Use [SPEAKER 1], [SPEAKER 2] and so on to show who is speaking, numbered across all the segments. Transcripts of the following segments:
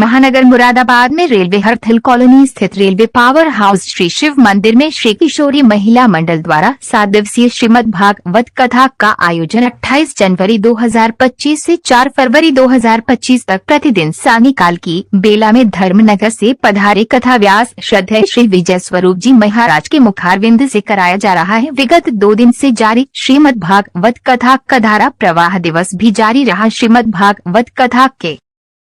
[SPEAKER 1] महानगर मुरादाबाद में railway Harthil colony स्थित railway power house Shri Shiv मंदिर में श्री किशोरी महिला मंडल द्वारा 7 दिवसीय श्रीमद् भागवत कथा का आयोजन 28 जनवरी 2025 से 4 फरवरी 2025 तक प्रतिदिन सायंकाल की बेला में धर्मनगर से पधारे कथा व्यास श्रद्धेय श्री विजय स्वरूप जी महाराज के मुखारविंद से कराया जा रहा है। विगत 2 दिन से जारी श्रीमद् भागवत कथा का धारा प्रवाह दिवस भी जारी रहा। श्रीमद् भागवत कथा के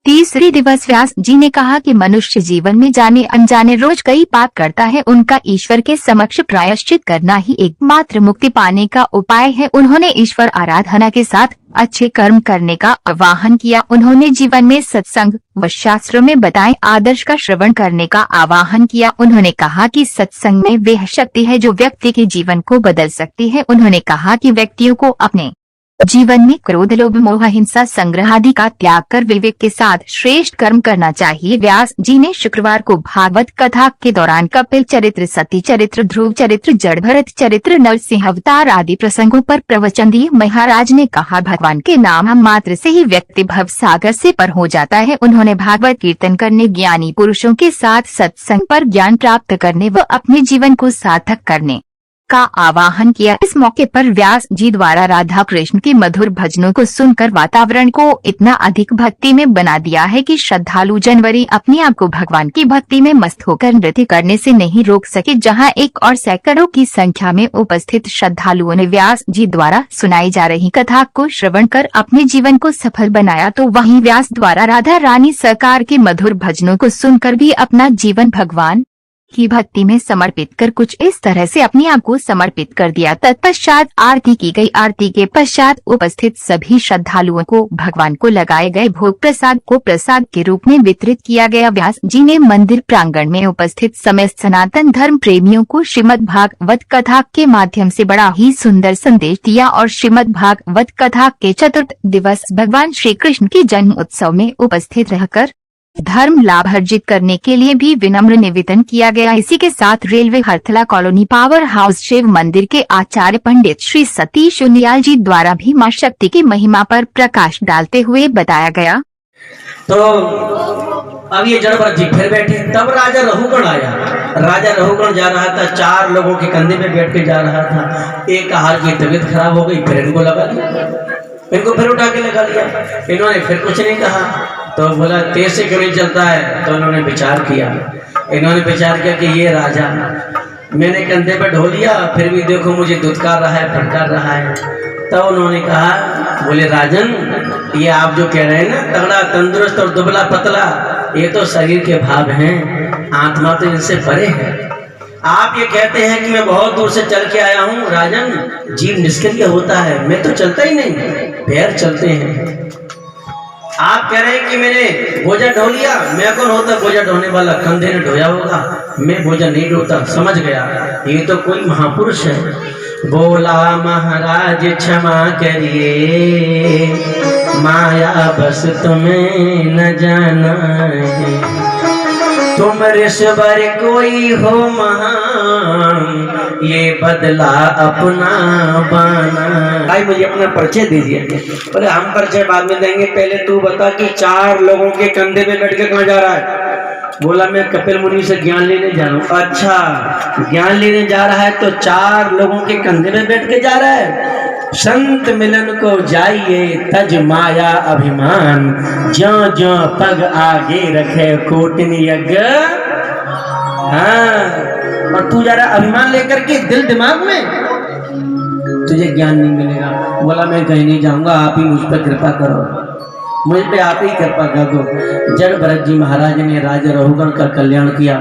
[SPEAKER 1] तीसरे दिवस व्यास जी ने कहा कि मनुष्य जीवन में जाने अनजाने रोज कई पाप करता है, उनका ईश्वर के समक्ष प्रायश्चित करना ही एकमात्र मुक्ति पाने का उपाय है। उन्होंने ईश्वर आराधना के साथ अच्छे कर्म करने का आह्वान किया। उन्होंने जीवन में सत्संग व शास्त्रों में बताए आदर्श का श्रवण करने का आह्वान किया। उन्होंने कहा कि सत्संग में वह शक्ति है जो व्यक्ति के जीवन को बदल सकती है। उन्होंने कहा कि व्यक्तियों को अपने जीवन में क्रोध, लोभ, मोह, हिंसा, संग्रह आदि का त्याग कर विवेक के साथ श्रेष्ठ कर्म करना चाहिए। व्यास जी ने शुक्रवार को भागवत कथा के दौरान कपिल चरित्र, सती चरित्र, ध्रुव चरित्र, जड़भरत चरित्र, नरसिंह अवतार आदि प्रसंगों पर प्रवचन दिए। महाराज ने कहा, भगवान के नाम मात्र से ही व्यक्ति भव सागर से पर हो जाता है। उन्होंने भागवत कीर्तन करने, ज्ञानी पुरुषों के साथ सत्संग पर ज्ञान प्राप्त करने व अपने जीवन को सार्थक करने का आवाहन किया। इस मौके पर व्यास जी द्वारा राधा कृष्ण के मधुर भजनों को सुनकर वातावरण को इतना अधिक भक्ति में बना दिया है कि श्रद्धालु जनवरी अपने आप को भगवान की भक्ति में मस्त होकर नृत्य करने से नहीं रोक सके। जहां एक और सैकड़ों की संख्या में उपस्थित श्रद्धालुओं ने व्यास जी द्वारा सुनाई जा रही कथा को श्रवण कर अपने जीवन को सफल बनाया, तो वहीं व्यास द्वारा राधा रानी सरकार के मधुर भजनों को सुनकर भी अपना जीवन भगवान की भक्ति में समर्पित कर कुछ इस तरह से अपने आप को समर्पित कर दिया। तत्पश्चात आरती की गई। आरती के पश्चात उपस्थित सभी श्रद्धालुओं को भगवान को लगाए गए भोग प्रसाद को प्रसाद के रूप में वितरित किया गया। व्यास जी ने मंदिर प्रांगण में उपस्थित समस्त सनातन धर्म प्रेमियों को श्रीमद् भागवत कथा के माध्यम से बड़ा ही सुंदर संदेश दिया और श्रीमद् भागवत कथा के चतुर्थ दिवस भगवान श्री कृष्ण के जन्म उत्सव में उपस्थित रहकर धर्म लाभ अर्जित करने के लिए भी विनम्र निवेदन किया गया। इसी के साथ railway Harthala colony power house Shiv मंदिर के आचार्य पंडित श्री सतीश उनियाल जी द्वारा भी मां शक्ति की महिमा पर प्रकाश डालते हुए बताया गया।
[SPEAKER 2] तो अब ये जड़भरत जी फिर बैठे, तब राजा रहुगण आया। राजा रहुगण जा रहा था, 4 लोगों के कंधे पे बैठ के जा रहा था। एक आहार की तबीयत खराब हो गई, फिर इनको लगा लिया, इनको फिर उठा के लगा लिया। इन्होंने फिर कुछ नहीं कहा, तो बोला तेज से क्यों नहीं चलता है। तो इन्होंने विचार किया कि ये राजा मैंने कंधे पर ढो लिया, फिर भी देखो मुझे दुत्कार रहा है, फटकार रहा है। तब उन्होंने कहा, बोले राजन, ये आप जो कह रहे हैं ना, तगड़ा तंदुरुस्त और दुबला पतला, ये तो शरीर के भाव हैं, आत्मा तो इनसे परे है। आप ये कहते हैं कि मैं बहुत दूर से चल के आया हूँ। राजन, जीव निष्क्रिय होता है, मैं तो चलता ही नहीं, पैर चलते हैं। आप कह रहे हैं कि मैंने बोझा ढो लिया, मैं कौन होता बोझा ढोने वाला, कंधे ने ढोया होगा, मैं बोझा नहीं ढोता। समझ गया, ये तो कोई महापुरुष है। बोला महाराज क्षमा करिए, माया बस तुम्हें न जाना है, तुम ऋषवर कोई हो महान, ये बदला अपना बाना। भाई मुझे अपना परिचय दीजिए। बोले हम परिचय बाद में देंगे, पहले तू बता कि 4 लोगों के कंधे पे बैठ के कहाँ जा रहा है। बोला मैं कपिल मुनि से ज्ञान लेने जा रहा हूँ। अच्छा, ज्ञान लेने जा रहा है तो 4 लोगों के कंधे पे बैठ के जा रहा है। संत मिलन को जाइए तज माया अभिमान, ज्यों ज्यों पग आगे रखे कोटिन यज्ञ। हाँ, और तू जा रहा अभिमान लेकर के दिल दिमाग में, तुझे ज्ञान नहीं मिलेगा। बोला मैं कहीं नहीं जाऊंगा, आप ही मुझ पर कृपा करो, मुझ पे आप ही कृपा कर दो। जड़भरत जी महाराज ने राजा रहुगण का कल्याण किया।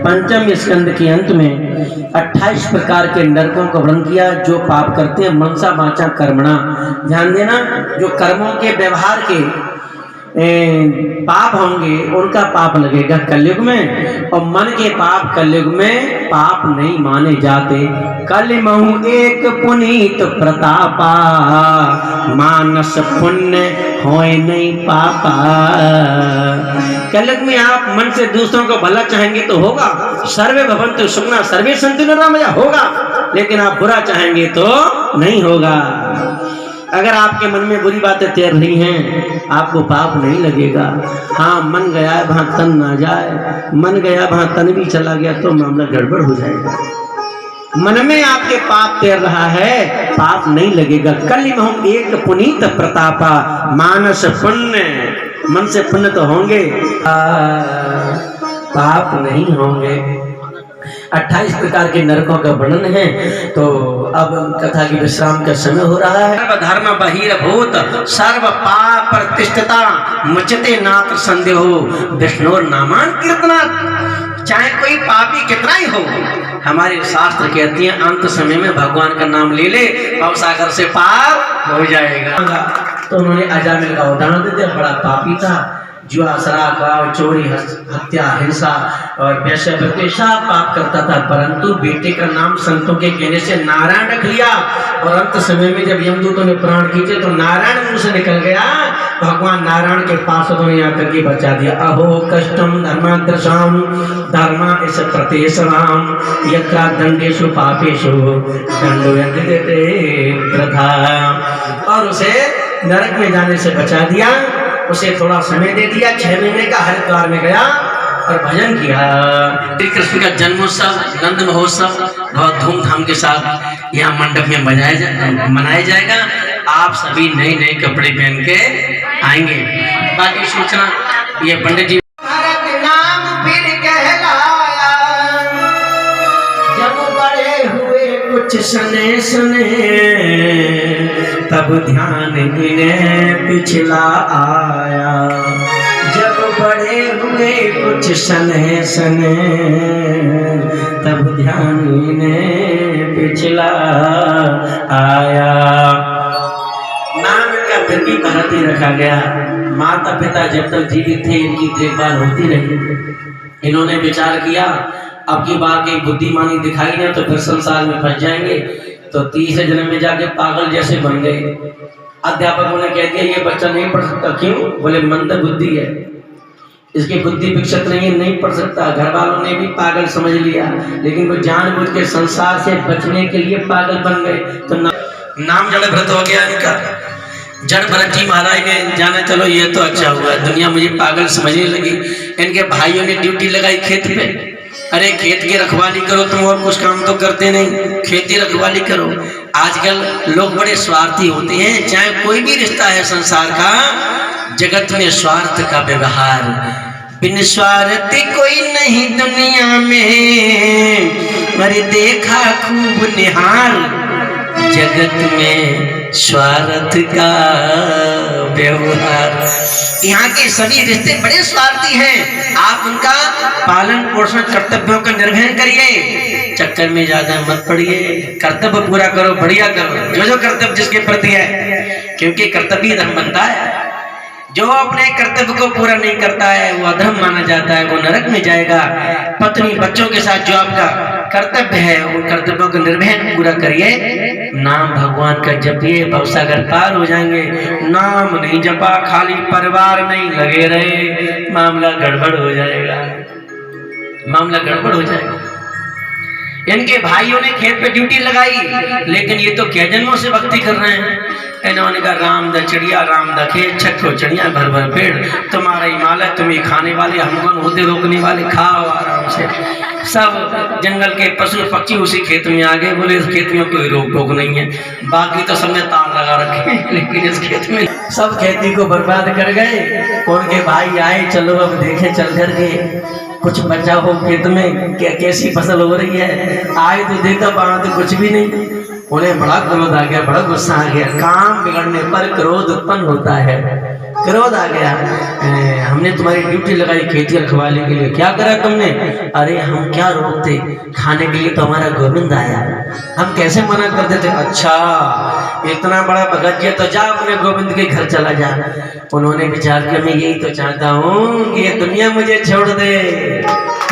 [SPEAKER 2] 5वें स्कंद के अंत में 28 प्रकार के नरकों का वर्णन किया, जो पाप करते हैं मनसा वाचा कर्मणा। ध्यान देना, जो कर्मों के व्यवहार के पाप होंगे उनका पाप लगेगा कलयुग में, और मन के पाप कलयुग में पाप नहीं माने जाते। कलिमहु एक पुनीत प्रतापा, मानस पुण्य होए नहीं पापा। कलयुग में आप मन से दूसरों को भला चाहेंगे तो होगा, सर्वे भवन्तु सुखिनः सर्वे सन्तु निरामया होगा, लेकिन आप बुरा चाहेंगे तो नहीं होगा। अगर आपके मन में बुरी बातें तैर रही हैं, आपको पाप नहीं लगेगा। हाँ, मन गया है वहां तन ना जाए, मन गया वहां तन भी चला गया तो मामला गड़बड़ हो जाएगा। मन में आपके पाप तैर रहा है, पाप नहीं लगेगा। कलिमहुम एक पुनीत प्रतापा, मानस पुण्य, मन से पुण्य तो होंगे, पाप नहीं होंगे। 28 प्रकार के नरकों का वर्णन है। तो अब कथा की विश्राम का समय हो रहा है। सर्व धर्म बहिर्भूत सर्व पाप प्रतिष्ठता मुचते नात्र संदेहो विष्णु नामान कीर्तना। चाहे कोई पापी कितना ही हो, हमारे शास्त्र कहती हैं अंत समय में भगवान का नाम ले ले और सागर से पार हो जाएगा। तो उन्होंने अजामिल का उदाहरण देते, बड़ा पापी था, जुआ शराब चोरी हत्या हिंसा और वैश्यवृत्ति सब पाप करता था, परंतु बेटे का नाम संतों के कहने से नारायण रख लिया। और अंत समय में जब यमदूतों ने प्राण खींचे तो नारायण मुंह से निकल गया। भगवान नारायण के पास उन्होंने आकर के बचा दिया। अहो कष्टम धर्माद्रशाम धर्मा इस प्रतेशराम यत्रा दंडेशु पापेशु दंडो यज्ञते प्रथा। और उसे नरक में जाने से बचा दिया। उसे थोड़ा समय दे दिया, 6 महीने का हरिद्वार में गया और भजन किया। श्री कृष्ण का जन्मोत्सव नंद महोत्सव बहुत धूमधाम के साथ यहाँ मंडप में मनाया जाएगा। आप सभी नए नए कपड़े पहन के आएंगे। बाकी सूचना ये पंडित जी नाम फिर कहलाया, जब बड़े हुए कुछ सने सने तब ध्यान इन्हें पिछला आया। जब बड़े हुए कुछ सने सने तब ध्यान इन्हें पिछला आया। नाम का फिर भी भरत ही रखा गया। माता पिता जब तक जीवित थे इनकी देखभाल होती रही। इन्होंने विचार किया अब की बार की बुद्धिमानी दिखाई ना तो फिर संसार में फंस जाएंगे। तो 30 जन्म में जाके पागल जैसे बन गए। अध्यापकों ने कह दिया ये बच्चा नहीं पढ़ सकता। क्यों? बोले मंद बुद्धि है, इसकी बुद्धि विकसित नहीं है, नहीं पढ़ सकता। घर वालों ने भी पागल समझ लिया, लेकिन वो जानबूझ के संसार से बचने के लिए पागल बन गए। तो नाम जड़ भरत हो गया इनका। जड़ भरत जी महाराज ने जाना चलो ये तो अच्छा हुआ, दुनिया मुझे पागल समझने लगी। इनके भाइयों ने ड्यूटी लगाई खेत पे। अरे खेत की रखवाली करो तुम, और कुछ काम तो करते नहीं, खेती रखवाली करो। आजकल लोग बड़े स्वार्थी होते हैं। चाहे कोई भी रिश्ता है संसार का, जगत में स्वार्थ का व्यवहार। बिन स्वार्थ कोई नहीं दुनिया में, अरे देखा खूब निहार। जगत में स्वार्थ का व्यवहार। यहाँ के सभी रिश्ते बड़े स्वार्थी हैं। आप उनका पालन पोषण कर्तव्यों का निर्वहन करिए, चक्कर में ज्यादा मत पड़िए। कर्तव्य पूरा करो, बढ़िया करो जो जो कर्तव्य जिसके प्रति है, क्योंकि कर्तव्य धर्म बनता है। जो अपने कर्तव्य को पूरा नहीं करता है वो अधर्म माना जाता है, वो नरक में जाएगा। पत्नी बच्चों के साथ जो आपका कर्तव्य है उन कर्तव्यों का निर्वहन पूरा करिए। नाम भगवान का जपिए, भवसागर पार हो जाएंगे। नाम नहीं जपा, खाली परिवार नहीं लगे रहे, मामला गड़बड़ हो जाएगा, मामला गड़बड़ हो जाएगा। इनके भाइयों ने खेत पे ड्यूटी लगाई, लेकिन ये तो क्या जन्मों से भक्ति कर रहे हैं। इन्होंने कहा राम द चिड़िया राम द खेत, छठो चिड़िया भर भर पेड़, तुम्हारा ही माल है, तुम ही खाने वाले, हमको होते रोकने वाले, खाओ आराम से। सब जंगल के पशु पक्षी उसी खेत में आ गए। बोले इस खेत में कोई रोक टोक नहीं है, बाकी तो सबने तार लगा रखे, लेकिन इस खेत में सब खेती को बर्बाद कर गए। उनके भाई आए, चलो अब देखें चल करके कुछ बचा हो खेत में, कैसी फसल हो रही है। आए तो देखा वहां तो कुछ भी नहीं। उन्हें बड़ा क्रोध आ गया, बड़ा गुस्सा आ गया। काम बिगड़ने पर क्रोध उत्पन्न होता है। क्रोध आ गया, हमने तुम्हारी ड्यूटी लगाई खेती रखवाली के लिए, क्या करा तुमने? अरे हम क्या रोकते, खाने के लिए तो हमारा गोविंद आया, हम कैसे मना कर देते? अच्छा इतना बड़ा भगत जी तो जा अपने गोविंद के घर चला जा। उन्होंने विचार किया मैं यही तो चाहता हूँ कि ये दुनिया मुझे छोड़ दे,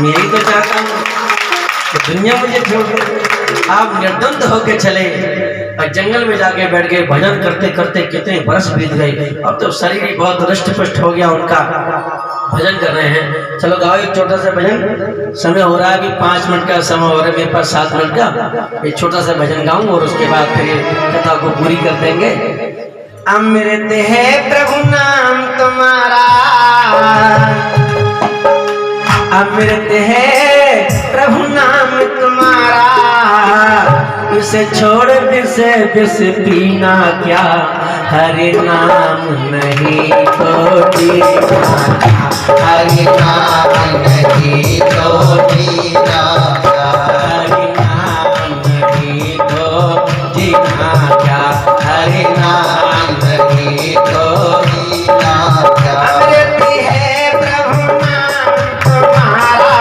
[SPEAKER 2] मैं यही तो चाहता हूँ कि दुनिया मुझे छोड़ दे। आप निर्द्वंद होके चले और जंगल में जाके बैठ गए। भजन करते करते कितने बरस बीत गए, अब तो शरीर ही बहुत रुष्ट पुष्ट हो गया उनका। भजन कर रहे हैं, चलो गाओ एक छोटा सा भजन। समय हो रहा है अभी 5 मिनट का समय हो रहा है, मेरे पास 7 मिनट का। एक छोटा सा भजन गाऊं और उसके बाद फिर कथा को पूरी कर देंगे। अमृत है प्रभु नाम तुम्हारा, अमृत है प्रभु नाम तुम्हारा, इसे छोड़ विष पीना क्या, हरि नाम नहीं तो जीना,
[SPEAKER 3] हरि नाम नहीं तो जीना,
[SPEAKER 2] हरि नाम नहीं तो जीना क्या, हरि नाम
[SPEAKER 3] नहीं तो जीना क्या।
[SPEAKER 2] अमृत है प्रभु नाम तुम्हारा,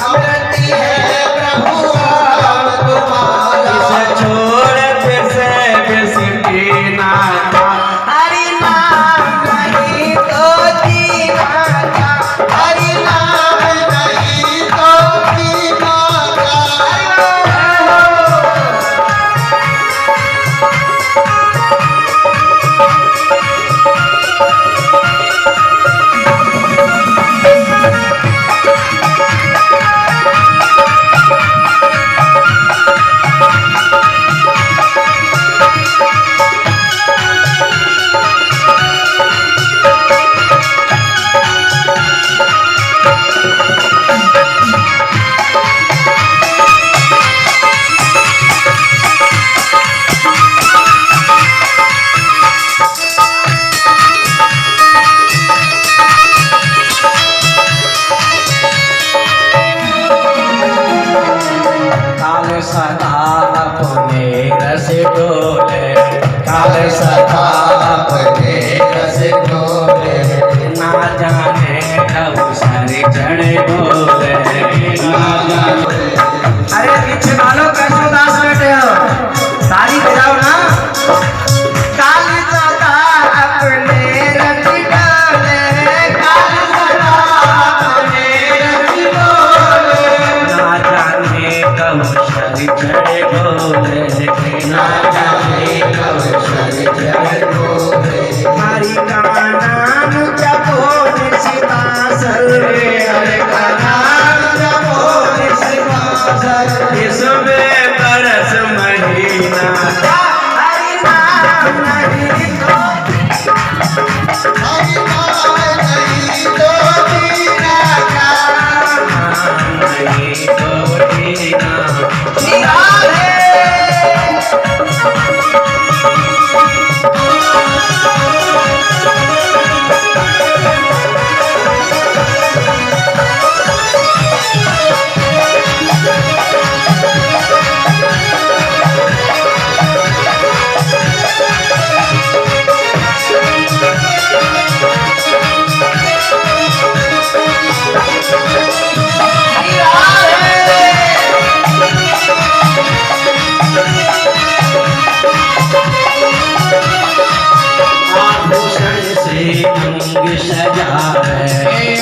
[SPEAKER 3] अमृत है प्रभु नाम तुम्हारा,
[SPEAKER 2] इसे छोड़ विष पीना क्या, हरि नाम नहीं तो जीना क्या,
[SPEAKER 3] हरि नाम नहीं तो जीना क्या।
[SPEAKER 2] काल सदा अपने रस डोले, काल
[SPEAKER 3] काल
[SPEAKER 2] सदा
[SPEAKER 3] सदा अपने रस डोले,
[SPEAKER 2] ना जाने कब सर चढ़े बोले, ना जाने। अरे पीछे वालों कैसे उदास बैठे हो, ताली बजाओ ना। काल सदा अपने रस डोले, काल सदा अपने रस डोले, ना जाने कब सर चढ़े बोले, ना जाने कब सर चढ़े बोले। हरि का नाम जपो निशितासल, हरि का नाम जपो निशितासल, इसमें बरस महीना, हरि नाम नहीं तो
[SPEAKER 3] हरि नाम नहीं तो जीना क्या।
[SPEAKER 2] नाम नहीं तो जीना है। आभूषण से अंग सजा है,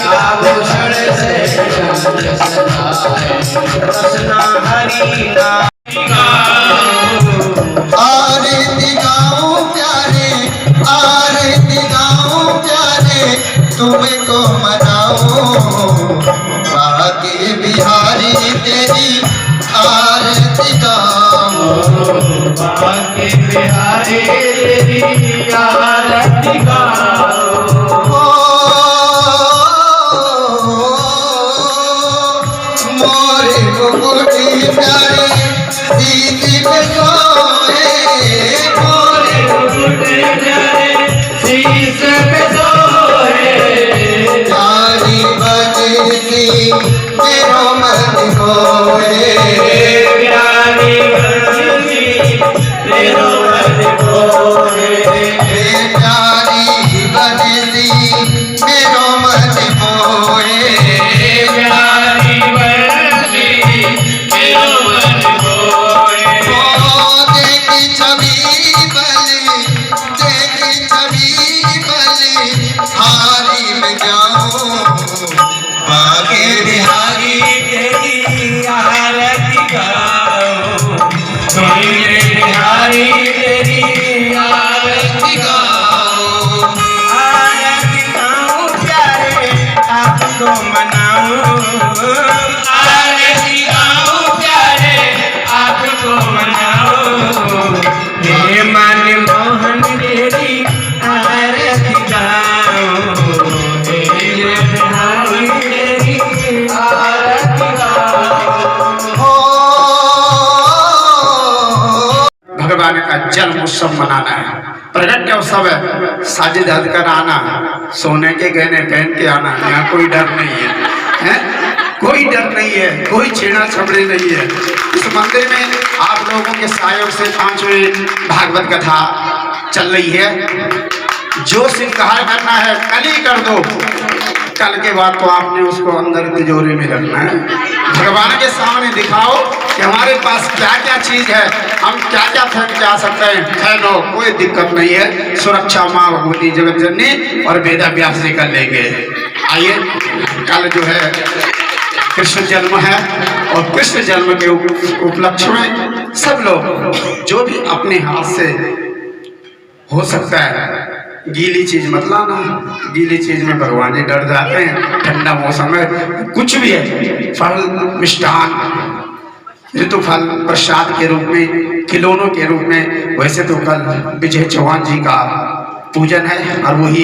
[SPEAKER 3] आभूषण से रंग सजा है,
[SPEAKER 2] रसना हरि नाम।
[SPEAKER 3] आरती गाऊं प्यारे, आरती गाऊं प्यारे, तुमको मनाऊं बाकी बिहारी तेरी आरती गाऊं,
[SPEAKER 2] बाके बिहारी तेरी आरती गाओ।
[SPEAKER 3] मोरे मुकुटी प्यारे सीधी पे सोए, मोरे
[SPEAKER 2] मुकुट प्यारे शीश पे सोए,
[SPEAKER 3] प्यारी बजती मेरो मन होए,
[SPEAKER 2] प्यारी बंसी तेरो मन कोए,
[SPEAKER 3] प्यारी बजती मेरो मन होए,
[SPEAKER 2] प्यारी बंसी तेरो मन कोए।
[SPEAKER 3] देखी छवि बले, देखी छवि बले, हारी में जाऊं बागे बिहारी
[SPEAKER 2] तेरी आरती गाओ, मेरे बिहारी तेरी आरती गाओ। आरती गाऊं प्यारे आपको मनाऊं, आरती गाऊं प्यारे आपको मनाऊं, हे मन मोहन तेरी
[SPEAKER 4] भगवान का जन्म उत्सव मनाना है, प्रगट उत्सव है। साजिद हद कर आना, सोने के गहने पहन के आना, यहाँ कोई डर नहीं है, कोई डर नहीं है, कोई छेड़ा छबड़े नहीं है। इस मंदिर में आप लोगों के सहयोग से 5वीं भागवत कथा चल रही है। जो स्वीकार करना है कल ही कर दो, कल के बाद तो आपने उसको अंदर तिजोरी में रखना है। भगवान के सामने दिखाओ कि हमारे पास क्या क्या चीज है, हम क्या क्या फेंक जा सकते हैं। है नो, कोई दिक्कत नहीं है। सुरक्षा माँ भगवती जगत जननी और वेदा व्यास जी कर लेंगे। आइए, कल जो है कृष्ण जन्म है और कृष्ण जन्म के उपलक्ष्य में सब लोग जो भी अपने हाथ से हो सकता है, गीली चीज मत लाना, गीली चीज में भगवान जी डर जाते हैं। ठंडा मौसम है, कुछ भी है, फल मिष्ठान ऋतु फल प्रसाद के रूप में, खिलौनों के रूप में। वैसे तो कल विजय चौहान जी का पूजन है और वही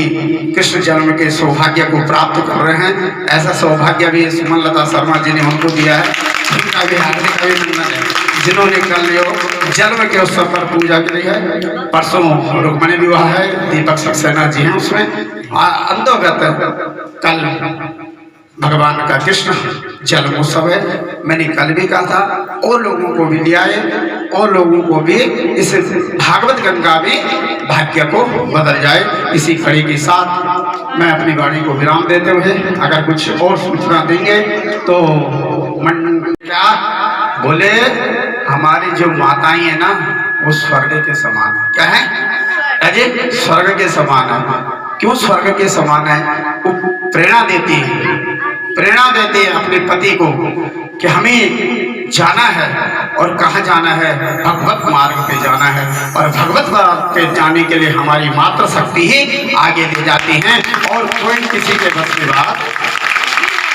[SPEAKER 4] कृष्ण जन्म के सौभाग्य को प्राप्त कर रहे हैं। ऐसा सौभाग्य भी सुमन लता शर्मा जी ने हमको दिया है, उनका भी हार्दिक अभिनंदन है, जिन्होंने कल जन्म के उत्सव पर पूजा की है। परसों रुक्मणी विवाह है, दीपक सक्सेना जी हैं उसमें अंतर्गत कल भगवान का कृष्ण जन्म उत्सव है। मैंने कल भी कहा था और लोगों को भी लिया है, और लोगों को भी इस भागवत गंगा भी भाग्य को बदल जाए। इसी कड़ी के साथ मैं अपनी वाणी को विराम देते हुए अगर कुछ और सूचना देंगे तो क्या बोले, हमारी जो माताएं हैं ना वो स्वर्ग के समान है। क्या है अजय? स्वर्ग के समान है। क्यों स्वर्ग के समान है? वो प्रेरणा देती है, प्रेरणा देते हैं अपने पति को कि हमें जाना है और कहाँ जाना है, भगवत मार्ग पे जाना है। और भगवत मार्ग पे जाने के लिए हमारी मात्र शक्ति ही आगे ले जाती हैं और कोई किसी के बस की बात,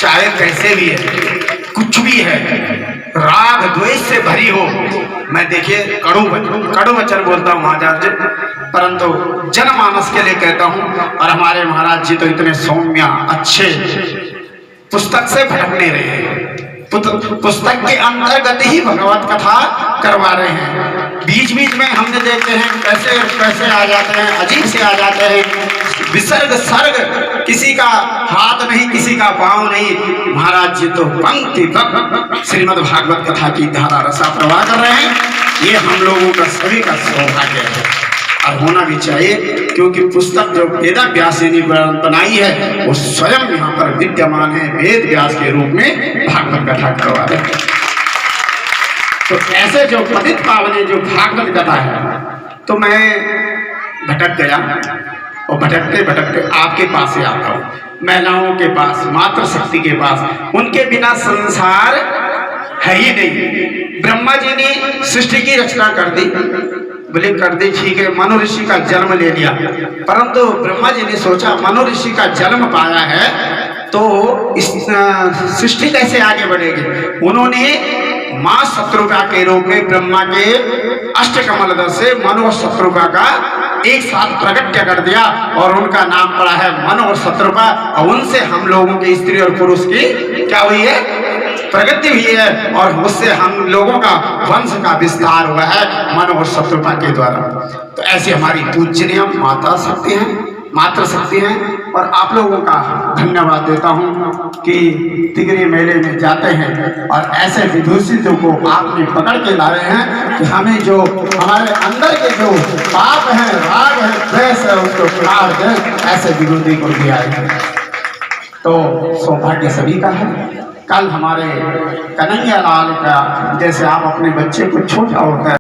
[SPEAKER 4] चाहे कैसे भी है, कुछ भी है, राग द्वेष से भरी हो। मैं देखिए कड़ू वचन बोलता हूँ आचार्य, परंतु जनमानस के लिए कहता हूँ। और हमारे महाराज जी तो इतने सौम्य अच्छे, पुस्तक से भटकने रहे हैं, पुस्तक के अंतर्गत ही भगवत कथा करवा रहे हैं। बीच बीच में हमने देखते हैं कैसे कैसे आ जाते हैं, अजीब से आ जाते हैं, विसर्ग सर्ग, किसी का हाथ नहीं, किसी का पांव नहीं। महाराज जी तो पंक्ति श्रीमद् भागवत कथा की धारा रसा प्रवाह कर रहे हैं। ये हम लोगों का सभी का सौभाग्य है और होना भी चाहिए, क्योंकि पुस्तक जो वेद व्यास जी ने बनाई है वो स्वयं यहाँ पर विद्यमान है, वेद व्यास के रूप में भागवत कथा करवा रहे हैं। तो ऐसे जो पतित पावने जो भागवत कथा है, तो मैं भटक गया और भटकते भटकते आपके पास से आता हूँ, महिलाओं के पास, मातृ शक्ति के पास। उनके बिना संसार है ही नहीं। ब्रह्मा जी ने सृष्टि की रचना कर दी, बोले कर दी, ठीक है, मनु ऋषि का जन्म ले लिया। परंतु ब्रह्मा जी ने सोचा मनु ऋषि का जन्म पाया है तो इस सृष्टि कैसे आगे बढ़ेगी। उन्होंने मां शत्रुघ्न के रूप में ब्रह्मा के अष्टकमल दल से मनु और शत्रुघ्न का एक साथ प्रकट कर दिया और उनका नाम पड़ा है मनु और शत्रुघ्न। और उनसे हम लोगों की स्त्री और पुरुष की क्या हुई है, प्रगति हुई है, और उससे हम लोगों का वंश का विस्तार हुआ है मनु और शत्रुघ्न के द्वारा। तो ऐसी हमारी पूजनीय माता शक्ति हैं, मातृ शक्ति हैं। और आप लोगों का धन्यवाद देता हूं कि तिगरी मेले में जाते हैं और ऐसे विभूषितों को आपने पकड़ के ला रहे हैं कि हमें जो हमारे अंदर के जो पाप हैं, राग है, द्वेष है, उसको काट दें, ऐसे विभूति को दिया है। तो सौभाग्य सभी का है। कल हमारे कन्हैया लाल का, जैसे आप अपने बच्चे को छोटा होता है